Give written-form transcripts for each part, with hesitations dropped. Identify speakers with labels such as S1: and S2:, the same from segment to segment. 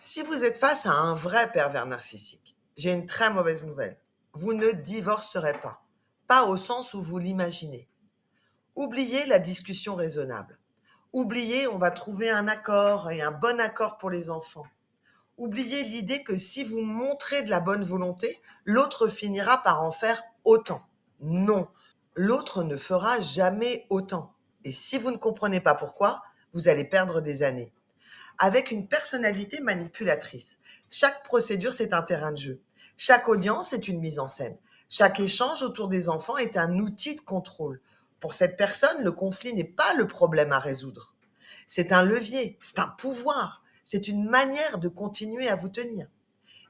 S1: Si vous êtes face à un vrai pervers narcissique, j'ai une très mauvaise nouvelle. Vous ne divorcerez pas. Pas au sens où vous l'imaginez. Oubliez la discussion raisonnable. Oubliez on va trouver un accord et un bon accord pour les enfants. Oubliez l'idée que si vous montrez de la bonne volonté, l'autre finira par en faire autant. Non, l'autre ne fera jamais autant. Et si vous ne comprenez pas pourquoi, vous allez perdre des années. Avec une personnalité manipulatrice. Chaque procédure, c'est un terrain de jeu. Chaque audience est une mise en scène. Chaque échange autour des enfants est un outil de contrôle. Pour cette personne, le conflit n'est pas le problème à résoudre. C'est un levier, c'est un pouvoir, c'est une manière de continuer à vous tenir.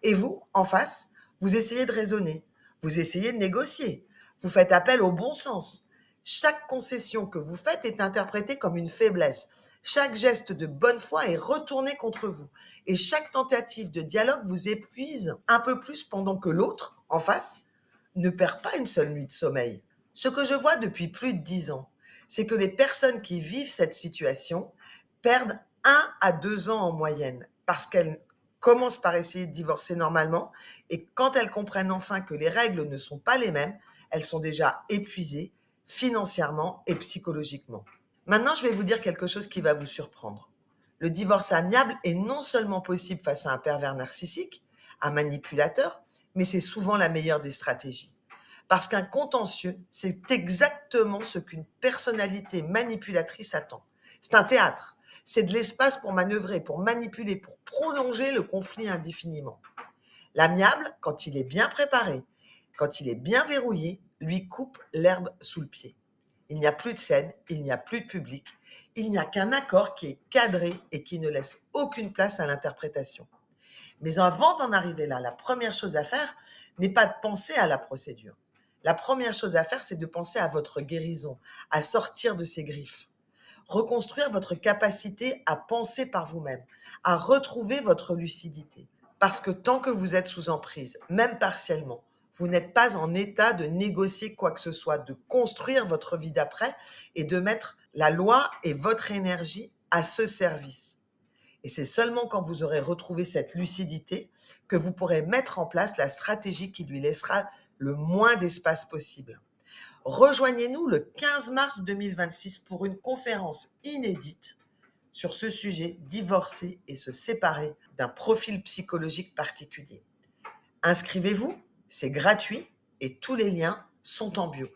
S1: Et vous, en face, vous essayez de raisonner, vous essayez de négocier, vous faites appel au bon sens. Chaque concession que vous faites est interprétée comme une faiblesse. Chaque geste de bonne foi est retourné contre vous. Et chaque tentative de dialogue vous épuise un peu plus pendant que l'autre, en face, ne perd pas une seule nuit de sommeil. Ce que je vois depuis plus de 10 ans, c'est que les personnes qui vivent cette situation perdent 1 à 2 ans en moyenne parce qu'elles commencent par essayer de divorcer normalement et quand elles comprennent enfin que les règles ne sont pas les mêmes, elles sont déjà épuisées financièrement et psychologiquement. Maintenant, je vais vous dire quelque chose qui va vous surprendre. Le divorce amiable est non seulement possible face à un pervers narcissique, un manipulateur, mais c'est souvent la meilleure des stratégies. Parce qu'un contentieux, c'est exactement ce qu'une personnalité manipulatrice attend. C'est un théâtre. C'est de l'espace pour manœuvrer, pour manipuler, pour prolonger le conflit indéfiniment. L'amiable, quand il est bien préparé, quand il est bien verrouillé, lui coupe l'herbe sous le pied. Il n'y a plus de scène, il n'y a plus de public, il n'y a qu'un accord qui est cadré et qui ne laisse aucune place à l'interprétation. Mais avant d'en arriver là, la première chose à faire n'est pas de penser à la procédure. La première chose à faire, c'est de penser à votre guérison, à sortir de ces griffes. Reconstruire votre capacité à penser par vous-même, à retrouver votre lucidité. Parce que tant que vous êtes sous emprise, même partiellement, vous n'êtes pas en état de négocier quoi que ce soit, de construire votre vie d'après et de mettre la loi et votre énergie à ce service. Et c'est seulement quand vous aurez retrouvé cette lucidité que vous pourrez mettre en place la stratégie qui lui laissera le moins d'espace possible. Rejoignez-nous le 15 mars 2026 pour une conférence inédite sur ce sujet, divorcer et se séparer d'un profil psychologique particulier. Inscrivez-vous, c'est gratuit et tous les liens sont en bio.